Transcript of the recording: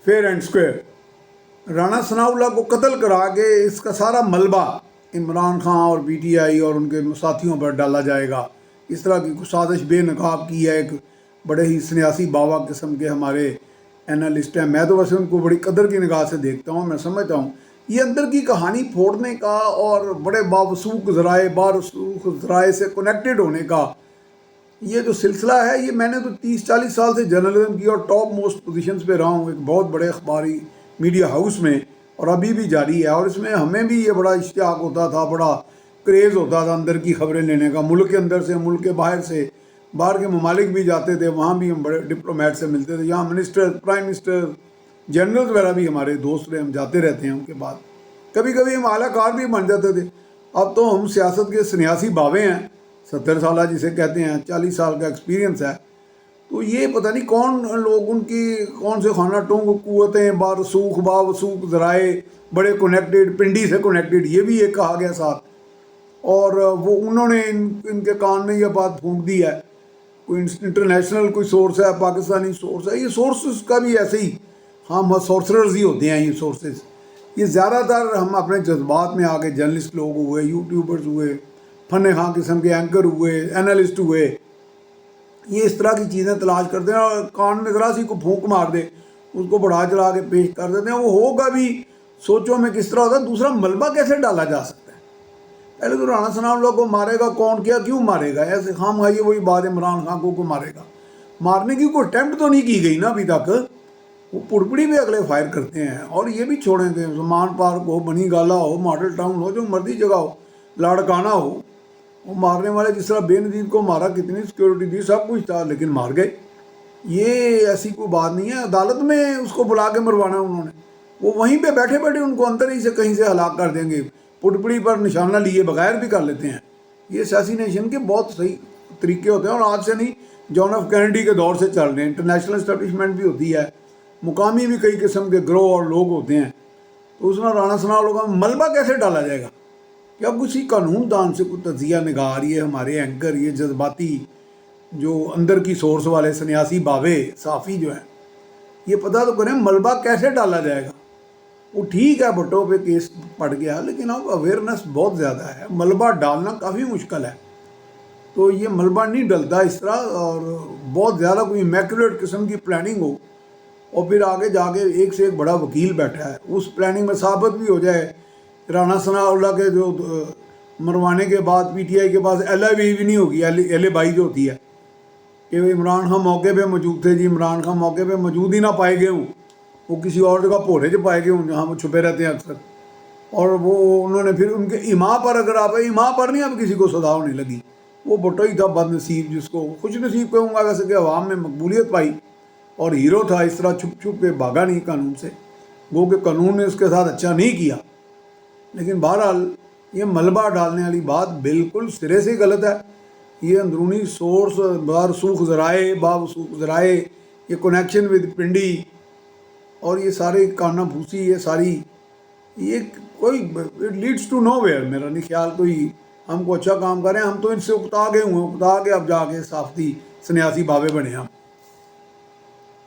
Fair and square. Rana Sanaullah को कत्ल करा के इसका सारा मलबा इमरान खान और पीटीआई और उनके साथियों पर डाला जाएगा। इस तरह की साजिश बेनकाब की है एक बड़े ही सन्यासी बाबा किस्म के हमारे एनालिस्ट हैं। मैं तो वैसे उनको बड़ी कदर की निगाह से देखता हूँ। मैं समझता हूँ ये अंदर की कहानी फोड़ने का और बड़े बावसूख ज़राए से कनेक्टेड होने का ये जो सिलसिला है, ये मैंने तो 30-40 साल से जर्नलिज्म की और टॉप मोस्ट पोजीशंस पे रहा हूँ एक बहुत बड़े अखबारी मीडिया हाउस में, और अभी भी जारी है। और इसमें हमें भी ये बड़ा इश्तियाक होता था, बड़ा क्रेज़ होता था अंदर की खबरें लेने का, मुल्क के अंदर से, मुल्क के बाहर से, बाहर के ममालिक भी जाते थे, वहाँ भी हम बड़े डिप्लोमेट से मिलते थे। यहाँ मिनिस्टर, प्राइम मिनिस्टर, जनरल वगैरह भी हमारे दोस्त रहे, हम जाते रहते हैं उनके बाद। कभी कभी हम आलाकार भी बन जाते थे। अब तो हम सियासत के सन्यासी बावे हैं, 70 साल जिसे कहते हैं, 40 साल का एक्सपीरियंस है। तो ये पता नहीं कौन लोग, उनकी कौन से खाना टोंग कुव्वतें, बावसूख ज़राए, बड़े कनेक्टेड, पिंडी से कनेक्टेड, ये भी एक कहा गया साथ। और वो उन्होंने इनके कान में ये बात फूंक दी है, कोई इंटरनेशनल कोई सोर्स है, पाकिस्तानी सोर्स है। ये सोर्सेस का भी ऐसे ही, हम सोर्सरर्स ही होते हैं ये सोर्सेज। ये ज़्यादातर हम अपने जज्बात में आके जर्नलिस्ट लोग हुए, यूट्यूबर्स हुए, फन खां किस्म के एंकर हुए, एनालिस्ट हुए, ये इस तरह की चीज़ें तलाश करते हैं और कान में ज़रा सी को फूंक मार दे, उसको बढ़ा चढ़ा के पेश कर देते हैं। वो होगा भी सोचो में किस तरह होता है। दूसरा, मलबा कैसे डाला जा सकता है? पहले तो राणा सनाउल्लाह को मारेगा कौन, क्या, क्यों मारेगा? ऐसे खाम खाइए वही बात, इमरान खान को मारेगा। मारने की कोई अटैम्प्ट तो नहीं की गई ना अभी तक। वो पुड़पुड़ी भी अगले फायर करते हैं। और ये भी छोड़ेंगे, ज़मान पार्क हो, बनी गाला हो, मॉडल टाउन हो, जो मर्जी जगह हो, लाड़काना हो, वो मारने वाले जिस तरह बेनज़ीर को मारा, कितनी सिक्योरिटी दी, सब कुछ था, लेकिन मार गए। ये ऐसी कोई बात नहीं है। अदालत में उसको बुला के मरवाना उन्होंने, वो वहीं पे बैठे बैठे उनको अंदर ही से कहीं से हलाक कर देंगे, पुड़पुड़ी पर निशाना लिए बगैर भी कर लेते हैं। ये असैसिनेशन के बहुत सही तरीके होते हैं, और आज से नहीं, जॉन एफ कैनेडी के दौर से चल रहे हैं। इंटरनेशनल इस्टेब्लिशमेंट भी होती है, मुकामी भी कई किस्म के ग्रोह और लोग होते हैं। तो उसमें राणा सनाउल्लाह का मलबा कैसे डाला जाएगा? क्या किसी कानून दान से कोई तजिया निगार, ये हमारे एंकर, ये जज्बाती जो अंदर की सोर्स वाले सन्यासी बावे साफ़ी जो हैं, ये पता तो करें मलबा कैसे डाला जाएगा। वो ठीक है, भुट्टो पे केस पड़ गया, लेकिन अब अवेयरनेस बहुत ज़्यादा है, मलबा डालना काफ़ी मुश्किल है। तो ये मलबा नहीं डलता इस तरह, और बहुत ज़्यादा कोई इमैक्युलेट किस्म की प्लानिंग हो और फिर आगे जाके एक से एक बड़ा वकील बैठा है, उस प्लानिंग में साबित भी हो जाए। राणा सनाउल्लाह के जो मरवाने के बाद पीटीआई के पास LIV भी नहीं होगी, LABI जो होती है, कि इमरान खान मौके पे मौजूद थे जी, इमरान खान मौके पे मौजूद ही ना पाए गए हों, वो किसी और जगह भोरे से पाए गए हों जहाँ वो छुपे रहते हैं अक्सर। और वो उन्होंने फिर उनके इमाम पर, अगर आप इमाम पर नहीं अब किसी को सदा होने लगी, वो भुट्टो ही था बदनसीब, जिसको खुश नसीब कहूँगा वैसे, कि अवाम में मकबूलियत पाई और हीरो था। इस तरह छुप छुप के भागा नहीं कानून से, वो कि कानून ने उसके साथ अच्छा नहीं किया। लेकिन बहरहाल ये मलबा डालने वाली बात बिल्कुल सिरे से गलत है। ये अंदरूनी सोर्स, बावसूख ज़राए, ये कनेक्शन विद पिंडी और ये सारे काना भूसी, ये सारी, ये कोई it leads to nowhere. मेरा नहीं ख्याल कोई हमको अच्छा काम करें। हम तो इनसे उकता गए हुए, उकता के अब जाके साफ़ी सन्यासी बाबे बने हम।